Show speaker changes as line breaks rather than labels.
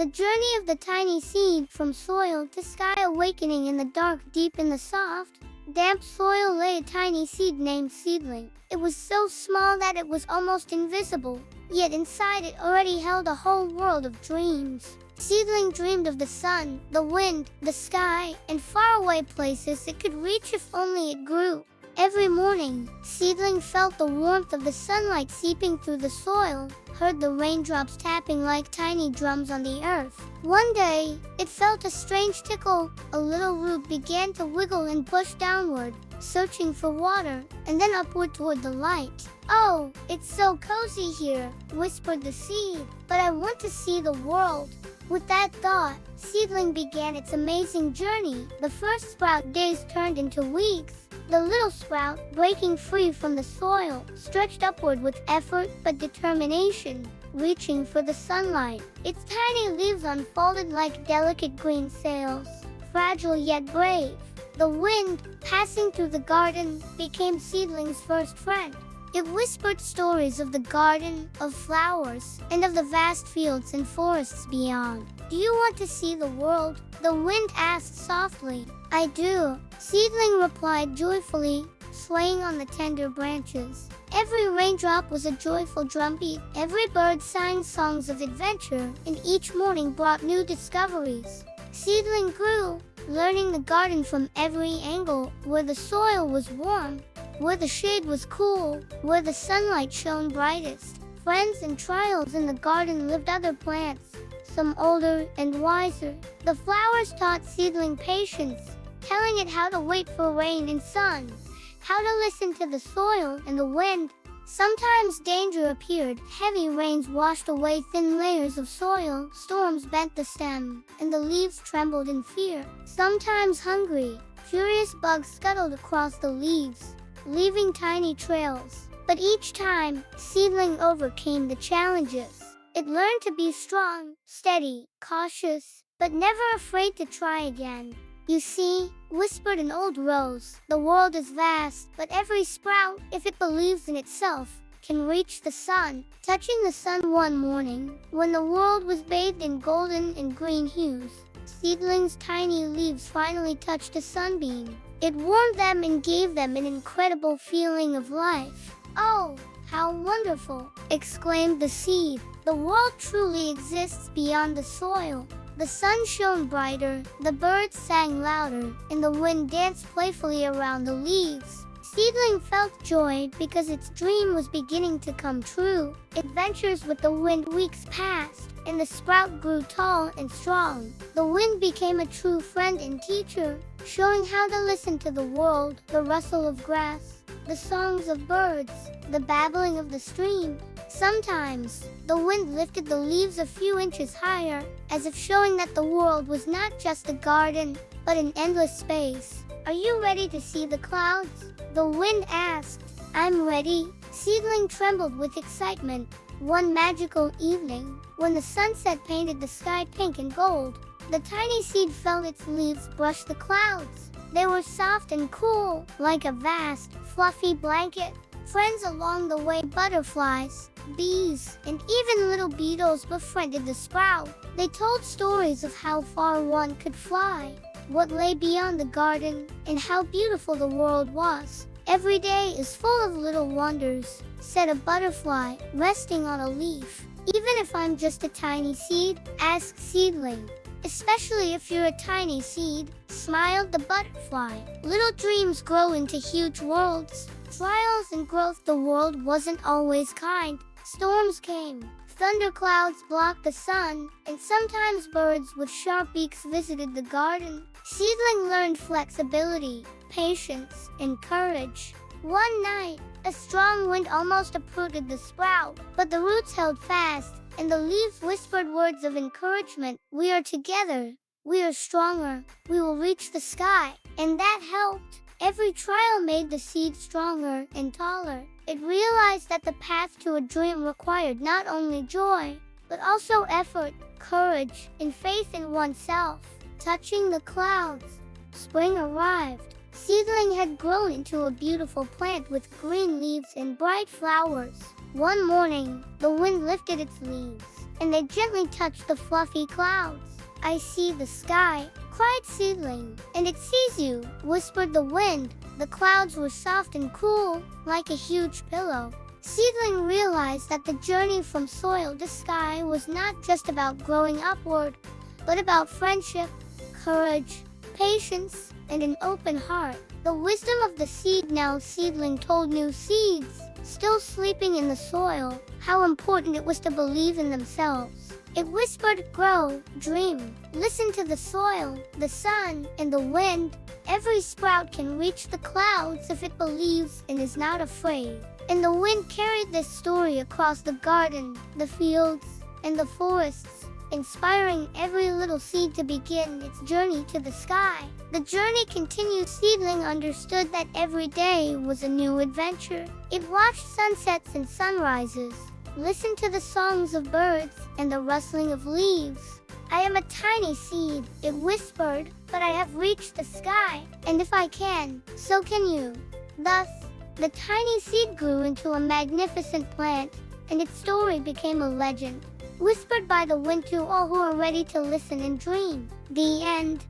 The journey of the tiny seed from soil to sky, awakening in the dark. Deep in the soft, damp soil lay a tiny seed named Seedling. It was so small that it was almost invisible, yet inside it already held a whole world of dreams. Seedling dreamed of the sun, the wind, the sky, and faraway places it could reach if only it grew. Every morning, Seedling felt the warmth of the sunlight seeping through the soil, heard the raindrops tapping like tiny drums on the earth. One day, it felt a strange tickle. A little root began to wiggle and push downward, searching for water, and then upward toward the light. "Oh, it's so cozy here," whispered the seed, "but I want to see the world." With that thought, Seedling began its amazing journey. The first sprout days turned into weeks. The little sprout, breaking free from the soil, stretched upward with effort but determination, reaching for the sunlight. Its tiny leaves unfolded like delicate green sails, fragile yet brave. The wind, passing through the garden, became Seedling's first friend. It whispered stories of the garden, of flowers, and of the vast fields and forests beyond. "Do you want to see the world?" the wind asked softly. "I do," Seedling replied joyfully, swaying on the tender branches. Every raindrop was a joyful drumbeat. Every bird sang songs of adventure, and each morning brought new discoveries. Seedling grew, learning the garden from every angle, where the soil was warm, where the shade was cool, where the sunlight shone brightest. Friends and trials in the garden lived other plants, some older and wiser. The flowers taught Seedling patience, telling it how to wait for rain and sun, how to listen to the soil and the wind. Sometimes danger appeared. Heavy rains washed away thin layers of soil, storms bent the stem, and the leaves trembled in fear. Sometimes hungry, furious bugs scuttled across the leaves, leaving tiny trails. But each time, Seedling overcame the challenges. It learned to be strong, steady, cautious, but never afraid to try again. "You see," whispered an old rose, "the world is vast, but every sprout, if it believes in itself, can reach the sun." Touching the sun one morning, when the world was bathed in golden and green hues, Seedling's tiny leaves finally touched a sunbeam. It warmed them and gave them an incredible feeling of life. "Oh, how wonderful!" exclaimed the seed. "The world truly exists beyond the soil." The sun shone brighter, the birds sang louder, and the wind danced playfully around the leaves. Seedling felt joy because its dream was beginning to come true. Adventures with the wind. Weeks passed, and the sprout grew tall and strong. The wind became a true friend and teacher, showing how to listen to the world, the rustle of grass, the songs of birds, the babbling of the stream. Sometimes, the wind lifted the leaves a few inches higher, as if showing that the world was not just a garden, but an endless space. "Are you ready to see the clouds?" the wind asked. "I'm ready." Seedling trembled with excitement. One magical evening, when the sunset painted the sky pink and gold, the tiny seed felt its leaves brush the clouds. They were soft and cool, like a vast, fluffy blanket. Friends along the way, butterflies, bees, and even little beetles befriended the sprout. They told stories of how far one could fly, what lay beyond the garden, and how beautiful the world was. "Every day is full of little wonders," said a butterfly, resting on a leaf. "Even if I'm just a tiny seed?" asked Seedling. "Especially if you're a tiny seed," smiled the butterfly. "Little dreams grow into huge worlds." Trials and growth. The world wasn't always kind. Storms came, thunderclouds blocked the sun, and sometimes birds with sharp beaks visited the garden. Seedling learned flexibility, patience, and courage. One night, a strong wind almost uprooted the sprout, but the roots held fast, and the leaves whispered words of encouragement. "We are together. We are stronger. We will reach the sky." And that helped. Every trial made the seed stronger and taller. It realized that the path to a dream required not only joy, but also effort, courage, and faith in oneself. Touching the clouds, spring arrived. Seedling had grown into a beautiful plant with green leaves and bright flowers. One morning, the wind lifted its leaves, and they gently touched the fluffy clouds. "I see the sky," cried Seedling. "And it sees you," whispered the wind. The clouds were soft and cool, like a huge pillow. Seedling realized that the journey from soil to sky was not just about growing upward, but about friendship, courage, patience, and an open heart. The wisdom of the seed. Now Seedling told new seeds, still sleeping in the soil, how important it was to believe in themselves. It whispered, "Grow, dream, listen to the soil, the sun, and the wind. Every sprout can reach the clouds if it believes and is not afraid." And the wind carried this story across the garden, the fields, and the forests, inspiring every little seed to begin its journey to the sky. The journey continued. Seedling understood that every day was a new adventure. It watched sunsets and sunrises, listened to the songs of birds and the rustling of leaves. "I am a tiny seed," it whispered, "but I have reached the sky, and if I can, so can you." Thus, the tiny seed grew into a magnificent plant, and its story became a legend, whispered by the wind to all who are ready to listen and dream. The end.